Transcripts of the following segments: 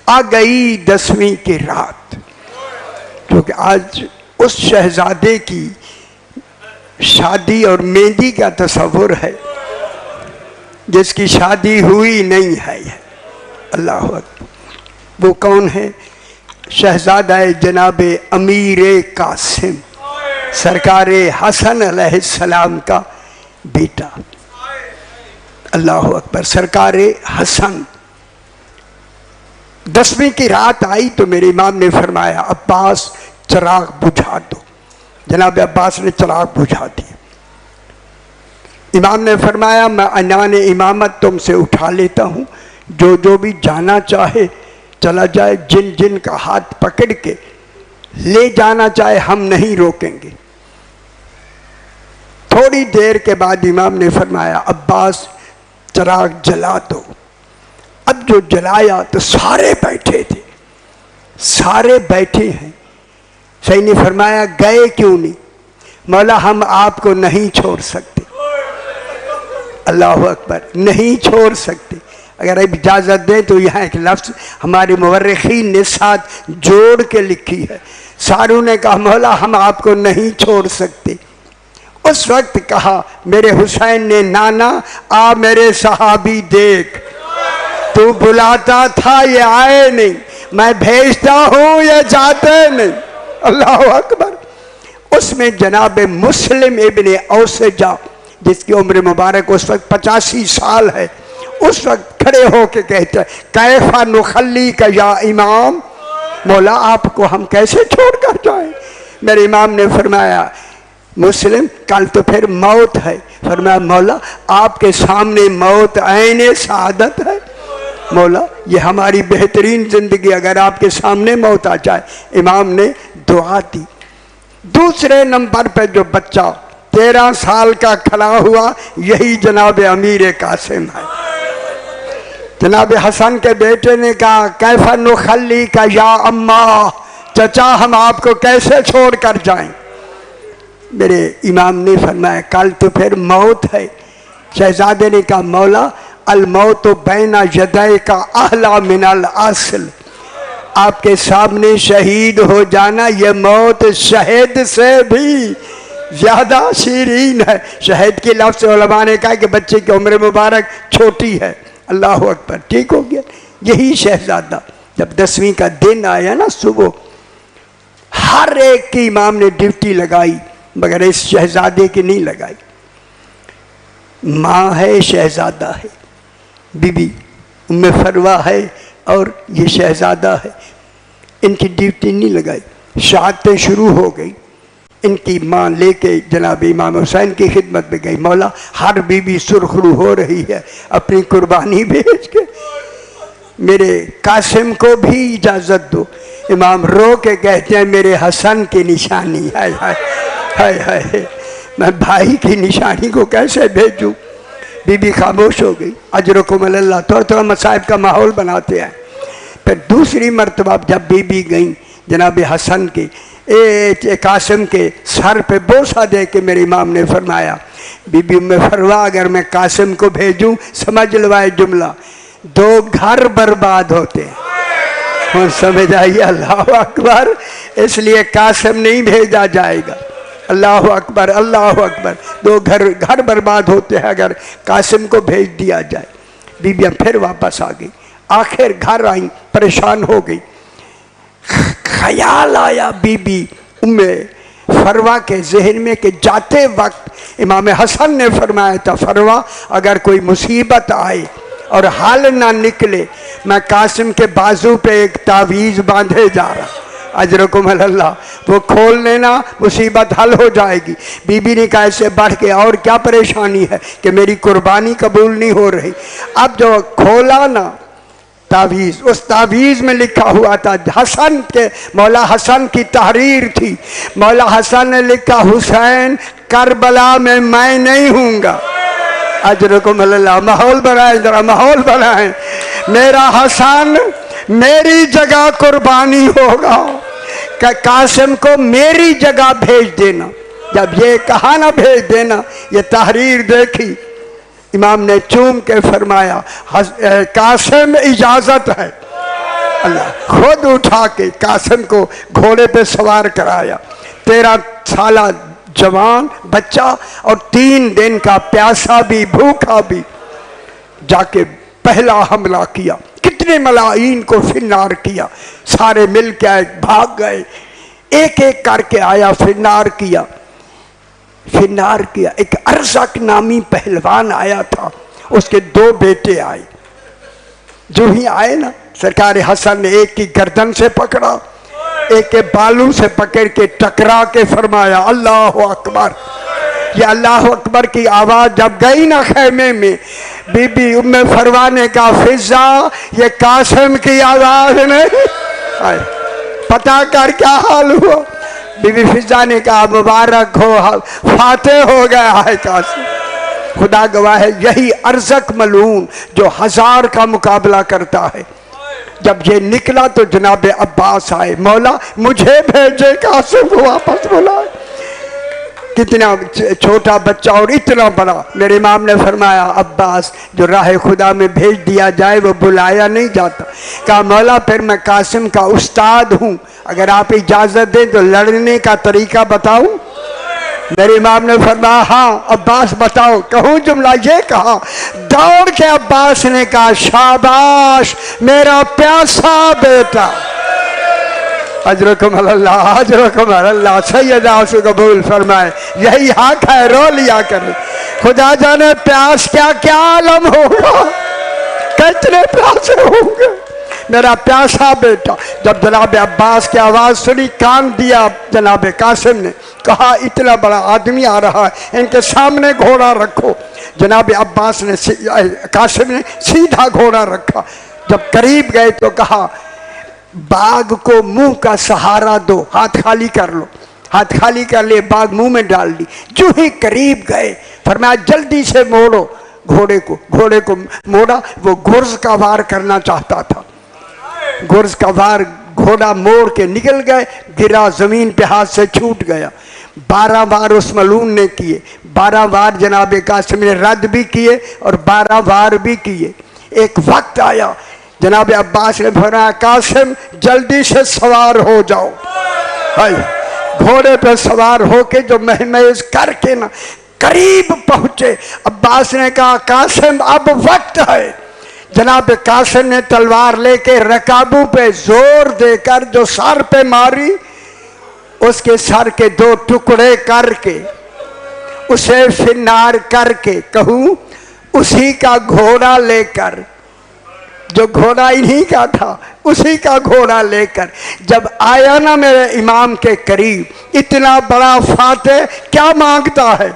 आ गई 10वीं की रात, क्योंकि आज उस शहजादे की शादी और मेहंदी का तस्वुर है जिसकी शादी हुई नहीं है। अल्लाह अकबर। वो कौन है? शहजादा जनाब अमीर कासिम सरकार हसन अलैहिस्सलाम का बेटा। अल्लाह अकबर। सरकार हसन। 10वीं की रात आई तो मेरे इमाम ने फरमाया अब्बास चिराग बुझा दो। जनाब अब्बास ने चिराग बुझा दिया। इमाम ने फरमाया मैं अनान इमामत तुमसे उठा लेता हूँ, जो जो भी जाना चाहे चला जाए, जिन जिन का हाथ पकड़ के ले जाना चाहे हम नहीं रोकेंगे। थोड़ी देर के बाद इमाम ने फरमाया अब्बास चिराग जला दो। अब जो जलाया तो सारे बैठे थे, सारे बैठे हैं। सही ने फरमाया गए क्यों नहीं? मौला हम आपको नहीं छोड़ सकते। अल्लाह अकबर। नहीं छोड़ सकते। अगर अब इजाज़त दें तो यहाँ एक लफ्ज़ हमारे मुवर्रिखीन ने साथ जोड़ के लिखी है। सारू ने कहा मौला हम आपको नहीं छोड़ सकते। उस वक्त कहा मेरे हुसैन ने नाना आ मेरे सहाबी देख, तू बुलाता था ये आए नहीं, मैं भेजता हूँ ये जाते नहीं। अल्लाह अकबर। उसमें जनाब मुस्लिम इब्ने औसजा जिसकी उम्र मुबारक उस वक्त 85 साल है, उस वक्त खड़े होके कहते हैं कैफा नुखल्ली का या इमाम, मौला आपको हम कैसे छोड़ कर जाएं? मेरे इमाम ने फरमाया मुस्लिम कल तो फिर मौत है। फरमाया मौला आपके सामने मौत ऐने सादत है। मौला ये हमारी बेहतरीन जिंदगी, अगर आपके सामने मौत आ जाए। इमाम ने दुआ दी। दूसरे नंबर पे जो बच्चा 13 साल का खड़ा हुआ यही जनाब अमीर कासिम है। जनाब हसन के बेटे ने कहा कैफा नुखल्ली का या अम्मा, चचा हम आपको कैसे छोड़ कर जाएं? मेरे इमाम ने फरमाया कल तो फिर मौत है। शहजादे ने कहा मौला अल मौत बैना यदै का अहला मिनल असल, आपके सामने शहीद हो जाना यह मौत शहीद से भी ज्यादा शीरीन है। शहीद की लफ्ज़ उलमा ने कहा कि बच्चे की उम्र मुबारक छोटी है। अल्लाह अकबर। ठीक हो गया। यही शहजादा जब 10वीं का दिन आया ना सुबह, हर एक की इमाम ने ड्यूटी लगाई मगर इस शहजादे की नहीं लगाई। माँ है शहजादा है, बीबी उम्मे फरवा है और ये शहजादा है, इनकी ड्यूटी नहीं लगाई। शहादतें शुरू हो गई। इनकी माँ लेके जनाब इमाम हुसैन की खिदमत में गई। मौला हर बीबी सुरखरू हो रही है अपनी कुर्बानी भेज के, मेरे कासिम को भी इजाज़त दो। इमाम रो के कहते हैं मेरे हसन की निशानी है। हाय हाय हाय, मैं भाई की निशानी को कैसे भेजूं? बीबी खामोश हो गई। अजरकुम अल्लाह। थोड़ा थोड़ा मसाइब का माहौल बनाते हैं। फिर दूसरी मरतबा जब बीबी गई जनाब हसन के कासिम के सर पे बोसा दे के मेरे इमाम ने फरमाया बीबी में फरवा अगर मैं कासिम को भेजूं, समझ लवाए जुमला, 2 घर बर्बाद होते हैं। समझ आइए? अल्लाह अकबर। इसलिए कासिम नहीं भेजा जाएगा। अल्लाह अकबर अल्लाह अकबर। 2 घर बर्बाद होते हैं अगर कासिम को भेज दिया जाए। बीबियाँ फिर वापस आ गई। आखिर घर आई, परेशान हो गई। ख्याल आया बीबी उम्मे फरवा के जहन में कि जाते वक्त इमाम हसन ने फरमाया था फरवा अगर कोई मुसीबत आए और हल ना निकले, मैं कासिम के बाजू पे एक तावीज़ बांधे जा रहा, अजरकुम अल्लाह, वो खोल लेना मुसीबत हल हो जाएगी। बीबी ने कहा ऐसे बढ़ के और क्या परेशानी है कि मेरी कुर्बानी कबूल नहीं हो रही। अब जो खोला ना तावीज़, उस तावीज़ में लिखा हुआ था हसन के, मौला हसन की तहरीर थी। मौला हसन ने लिखा हुसैन करबला में मैं नहीं हूँगा। अजरकुम अल्लाह। माहौल बनाए, जरा माहौल बनाए। मेरा हसन मेरी जगह कुर्बानी होगा, कासिम को मेरी जगह भेज देना। जब ये कहा ना भेज देना, ये तहरीर देखी, इमाम ने चूम के फरमाया कासिम इजाजत है। अल्लाह खुद उठा के कासिम को घोड़े पे सवार कराया। 13 साला जवान बच्चा और 3 दिन का प्यासा भी भूखा भी जाके पहला हमला किया। कितने मलाईन को फिन्नार किया, सारे मिल के आए, भाग गए, एक एक करके आया, फिन्नार किया। एक अरज़क नामी पहलवान आया था, उसके 2 बेटे आए। जो ही आए ना, सरकार हसन ने एक की गर्दन से पकड़ा, एक के बालू से पकड़ के टकरा के फरमाया अल्लाह अकबर। ये अल्लाह अकबर की आवाज जब गई ना खैमे में, बीबी उम्मे फरवा ने कहा फिजा ये कासिम की आवाज नहीं, पता कर क्या हाल हुआ। बीबी फिजा ने कहा मुबारक हो, फाते हो गया है कासिम। खुदा गवाह है, यही अरज़क मलून जो 1000 का मुकाबला करता है। जब ये निकला तो जनाब अब्बास आए, मौला मुझे भेजे, कासिम को वापस बुलाए। कितना छोटा बच्चा और इतना बड़ा। मेरे इमाम ने फरमाया अब्बास जो राह खुदा में भेज दिया जाए वो बुलाया नहीं जाता। कहा मौला फिर मैं कासिम का उस्ताद हूँ, अगर आप इजाज़त दें तो लड़ने का तरीका बताऊं। मेरे इमाम ने फरमाया हाँ अब्बास बताओ। कहूँ जुमला ये कहा, दौड़ के अब्बास ने कहा शाबाश मेरा प्यासा बेटा, अजरकुम अल्लाह, अजरकुम अल्लाह, सैयद आंसू कबूल फरमाए। यही हक है, रो लिया करें। खुदा जाने प्यास क्या क्या आलम होगा, कितने प्यासे होंगे। मेरा प्यासा बेटा। जब जनाब अब्बास की आवाज़ सुनी, कान दिया जनाब कासिम ने, कहा इतना बड़ा आदमी आ रहा है, इनके सामने घोड़ा रखो। जनाब अब्बास ने, कासिम ने सीधा घोड़ा रखा। जब करीब गए तो कहा बाघ को मुंह का सहारा दो, हाथ खाली कर लो। हाथ खाली कर लिए, बाघ मुंह में डाल दी। जो ही करीब गए फरमाया जल्दी से मोड़ो घोड़े को। घोड़े को मोड़ा, वो गुर्ज का वार करना चाहता था। गुर्ज का वार घोड़ा मोड़ के निकल गए, गिरा जमीन पे, हाथ से छूट गया। 12 वार उस मलून ने किए। 12 वार जनाब कासिम ने रद्द भी किए और 12 वार भी किए। एक वक्त आया, जनाब अब्बास ने फरमाया कासिम जल्दी से सवार हो जाओ। घोड़े पे सवार होके जो महमेज करके ना करीब पहुंचे, अब्बास ने कहा कासिम अब वक्त है। जनाब कासिम ने तलवार लेके रकाबू पे जोर देकर जो सर पे मारी, उसके सर के 2 टुकड़े करके उसे फिन्नार करके, कहूं उसी का घोड़ा लेकर, जो घोड़ा इन्हीं का था, उसी का घोड़ा लेकर जब आया ना मेरे इमाम के करीब, इतना बड़ा फाते क्या मांगता है।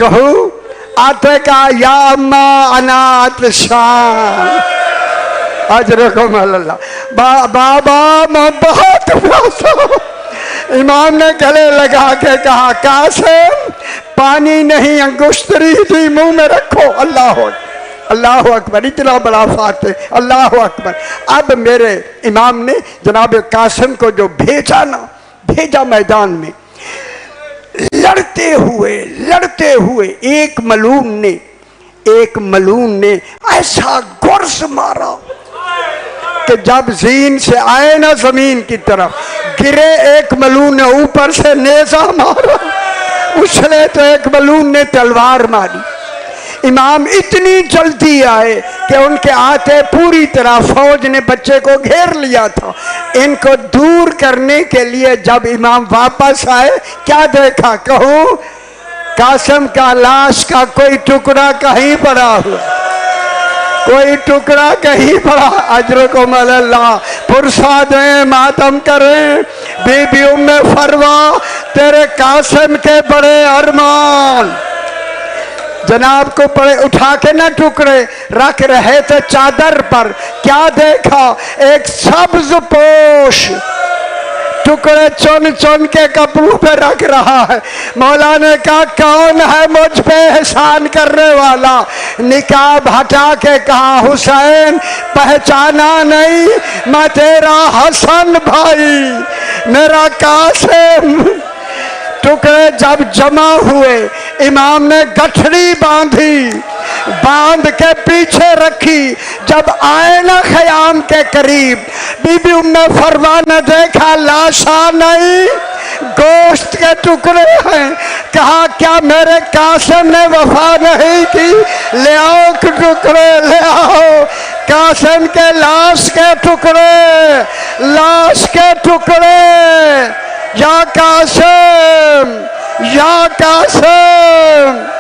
कहूं आते का या अम्मा अनाथ शान, अजरकुम अल्लाह। बाबा मैं बहुत प्यासा। इमाम ने गले लगा के कहा कासिम पानी नहीं अंगुश्तरी थी मुंह में रखो। अल्लाह अकबर, इतना बड़ा फाते, अल्लाह अकबर। अब मेरे इमाम ने जनाब कासिम को जो भेजा मैदान में, लड़ते हुए एक मलून ने ऐसा गुर्स मारा कि जब जीन से आए ना जमीन की तरफ गिरे, एक मलून ने ऊपर से नेजा मारा, उछले तो एक मलून ने तलवार मारी। इमाम इतनी जल्दी आए कि उनके आते पूरी तरह फौज ने बच्चे को घेर लिया था। इनको दूर करने के लिए जब इमाम वापस आए, क्या देखा। कहूं कासिम का लाश का कोई टुकड़ा कहीं पड़ा हुआ, कोई टुकड़ा कहीं पड़ा। अजरकुम अल्लाह, पुरसा दें मातम करें। बीबी उम्मे फरवा तेरे कासिम के बड़े अरमान जनाब को बड़े उठा के ना टुकड़े रख रहे थे चादर पर, क्या देखा एक सब्ज पोश टुकड़े चुन चुन के कपड़ों पे रख रहा है। मौला ने कहा कौन है मुझ पे एहसान करने वाला। निकाब हटा के कहा हुसैन पहचाना नहीं, मैं तेरा हसन भाई, मेरा कासिम। टुकड़े जब जमा हुए, इमाम ने गठरी बांधी, बांध के पीछे रखी। जब आए ना ख़याम के करीब, बीबी उम्मे फरवा ने देखा लाशा नहीं, गोश्त के टुकड़े हैं। कहा क्या मेरे कासिम ने वफा नहीं की? ले आओ टुकड़े, ले आओ कासिम के लाश के टुकड़े, लाश के टुकड़े। या कासिम, या कासिम।